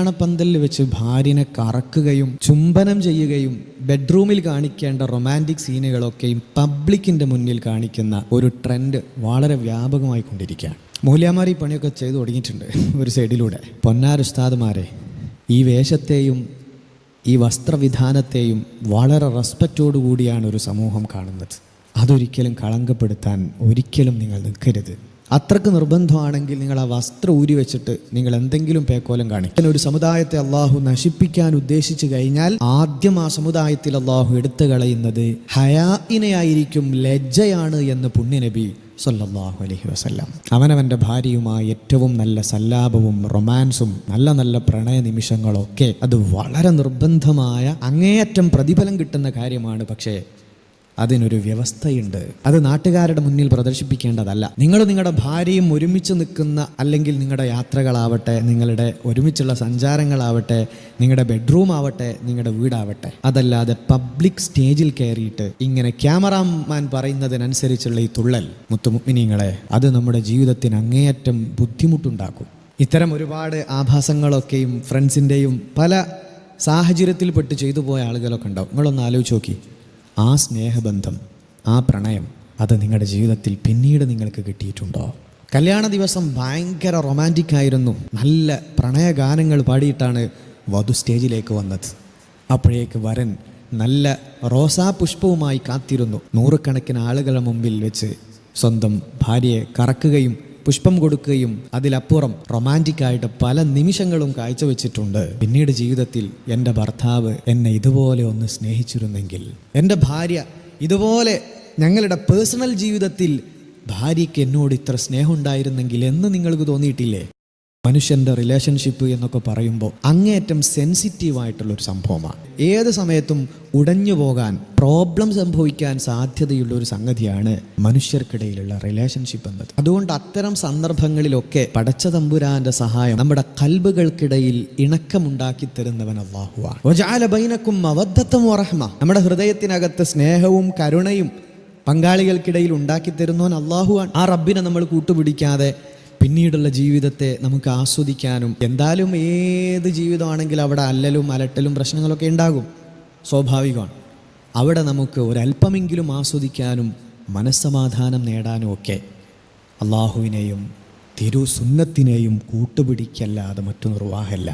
കല്യാണപ്പന്തലിൽ വെച്ച് ഭാര്യനെ കറക്കുകയും ചുംബനം ചെയ്യുകയും ബെഡ്റൂമിൽ കാണിക്കേണ്ട റൊമാൻറ്റിക് സീനുകളൊക്കെയും പബ്ലിക്കിൻ്റെ മുന്നിൽ കാണിക്കുന്ന ഒരു ട്രെൻഡ് വളരെ വ്യാപകമായി കൊണ്ടിരിക്കുകയാണ്. മൂല്യാമാർ ഈ പണിയൊക്കെ ചെയ്തു തുടങ്ങിയിട്ടുണ്ട് ഒരു സൈഡിലൂടെ. പൊന്നാരുസ്താദുമാരെ, ഈ വേഷത്തെയും ഈ വസ്ത്രവിധാനത്തെയും വളരെ റെസ്പെക്റ്റോടു കൂടിയാണ് ഒരു സമൂഹം കാണുന്നത്. അതൊരിക്കലും കളങ്കപ്പെടുത്താൻ ഒരിക്കലും നിങ്ങൾ നിൽക്കരുത്. അത്രക്ക് നിർബന്ധമാണെങ്കിൽ നിങ്ങൾ ആ വസ്ത്രം ഊരി വെച്ചിട്ട് നിങ്ങൾ എന്തെങ്കിലും പേക്കോലം കാണിക്കും. ഒരു സമുദായത്തെ അള്ളാഹു നശിപ്പിക്കാൻ ഉദ്ദേശിച്ചു കഴിഞ്ഞാൽ ആദ്യം ആ സമുദായത്തിൽ അള്ളാഹു എടുത്തു കളയുന്നത് ഹയാഇനെയായിരിക്കും, ലജ്ജയാണ് എന്ന് പുണ്യനബി സല്ലല്ലാഹു അലൈഹി വസല്ലം. അവനവൻ്റെ ഭാര്യയുമായി ഏറ്റവും നല്ല സല്ലാപവും റൊമാൻസും നല്ല നല്ല പ്രണയ നിമിഷങ്ങളൊക്കെ അത് വളരെ നിർബന്ധമായ അങ്ങേയറ്റം പ്രതിഫലം കിട്ടുന്ന കാര്യമാണ്. പക്ഷേ അതിനൊരു വ്യവസ്ഥയുണ്ട്. അത് നാട്ടുകാരുടെ മുന്നിൽ പ്രദർശിപ്പിക്കേണ്ടതല്ല. നിങ്ങൾ നിങ്ങളുടെ ഭാര്യയും ഒരുമിച്ച് നിൽക്കുന്ന, അല്ലെങ്കിൽ നിങ്ങളുടെ യാത്രകളാവട്ടെ, നിങ്ങളുടെ ഒരുമിച്ചുള്ള സഞ്ചാരങ്ങളാവട്ടെ, നിങ്ങളുടെ ബെഡ്റൂം ആവട്ടെ, നിങ്ങളുടെ വീടാവട്ടെ, അതല്ലാതെ പബ്ലിക് സ്റ്റേജിൽ കയറിയിട്ട് ഇങ്ങനെ ക്യാമറാമാൻ പറയുന്നതിനനുസരിച്ചുള്ള ഈ തുള്ളൽ, മുത്തുമുഅ്മിനീങ്ങളെ, അത് നമ്മുടെ ജീവിതത്തിന് അങ്ങേയറ്റം ബുദ്ധിമുട്ടുണ്ടാക്കും. ഇത്തരം ഒരുപാട് ആഭാസങ്ങളൊക്കെയും ഫ്രണ്ട്സിൻ്റെയും പല സാഹചര്യത്തിൽപ്പെട്ട് ചെയ്തു പോയ ആളുകളൊക്കെ ഉണ്ടാവും. നിങ്ങളൊന്ന് ആലോചിച്ച് നോക്കി. ആ സ്നേഹബന്ധം, ആ പ്രണയം, അത് നിങ്ങളുടെ ജീവിതത്തിൽ പിന്നീട് നിങ്ങൾക്ക് കിട്ടിയിട്ടുണ്ടോ? കല്യാണ ദിവസം ഭയങ്കര റൊമാൻറ്റിക് ആയിരുന്നു. നല്ല പ്രണയഗാനങ്ങൾ പാടിയിട്ടാണ് വധു സ്റ്റേജിലേക്ക് വന്നത്. അപ്പോഴേക്ക് വരൻ നല്ല റോസാപുഷ്പവുമായി കാത്തിരുന്നു. നൂറുകണക്കിന് ആളുകളുടെ മുമ്പിൽ വെച്ച് സ്വന്തം ഭാര്യയെ കറക്കുകയും പുഷ്പം കൊടുക്കുകയും അതിലപ്പുറം റൊമാൻറ്റിക്കായിട്ട് പല നിമിഷങ്ങളും കാഴ്ചവെച്ചിട്ടുണ്ട്. പിന്നീട് ജീവിതത്തിൽ എൻ്റെ ഭർത്താവ് എന്നെ ഇതുപോലെ ഒന്ന് സ്നേഹിച്ചിരുന്നെങ്കിൽ, എൻ്റെ ഭാര്യ ഇതുപോലെ ഞങ്ങളുടെ പേഴ്സണൽ ജീവിതത്തിൽ ഭാര്യയ്ക്ക് എന്നോട് ഇത്ര സ്നേഹം ഉണ്ടായിരുന്നെങ്കിൽ എന്ന് നിങ്ങൾക്ക് തോന്നിയിട്ടില്ലേ? മനുഷ്യൻ്റെ റിലേഷൻഷിപ്പ് എന്നൊക്കെ പറയുമ്പോൾ അങ്ങേയറ്റം സെൻസിറ്റീവായിട്ടുള്ളൊരു സംഭവമാണ്. ഏത് സമയത്തും ഉടഞ്ഞു പോകാൻ, പ്രോബ്ലം സംഭവിക്കാൻ സാധ്യതയുള്ളൊരു സംഗതിയാണ് മനുഷ്യർക്കിടയിലുള്ള റിലേഷൻഷിപ്പ് എന്നത്. അതുകൊണ്ട് അത്തരം സന്ദർഭങ്ങളിലൊക്കെ പടച്ച തമ്പുരാന്റെ സഹായം നമ്മുടെ കൽബുകൾക്കിടയിൽ ഇണക്കമുണ്ടാക്കി തരുന്നവൻ അല്ലാഹുവാണ്. വജഅല ബൈനക്കും മവദ്ദത്തൻ വറഹ്മ, നമ്മുടെ ഹൃദയത്തിനകത്ത് സ്നേഹവും കരുണയും പങ്കാളികൾക്കിടയിൽ ഉണ്ടാക്കി തരുന്നവൻ അല്ലാഹുവാണ്. ആ റബ്ബിനെ നമ്മൾ കൂട്ടുപിടിക്കാതെ പിന്നീടുള്ള ജീവിതത്തെ നമുക്ക് ആസ്വദിക്കാനും, എന്തായാലും ഏത് ജീവിതമാണെങ്കിലും അവിടെ അല്ലലും അലട്ടലും പ്രശ്നങ്ങളൊക്കെ ഉണ്ടാകും, സ്വാഭാവികമാണ്. അവിടെ നമുക്ക് ഒരല്പമെങ്കിലും ആസ്വദിക്കാനും മനസ്സമാധാനം നേടാനും ഒക്കെ അള്ളാഹുവിനെയും തിരു സുന്നത്തിനെയും കൂട്ടുപിടിക്കല്ലാതെ മറ്റു നിർവാഹമില്ല.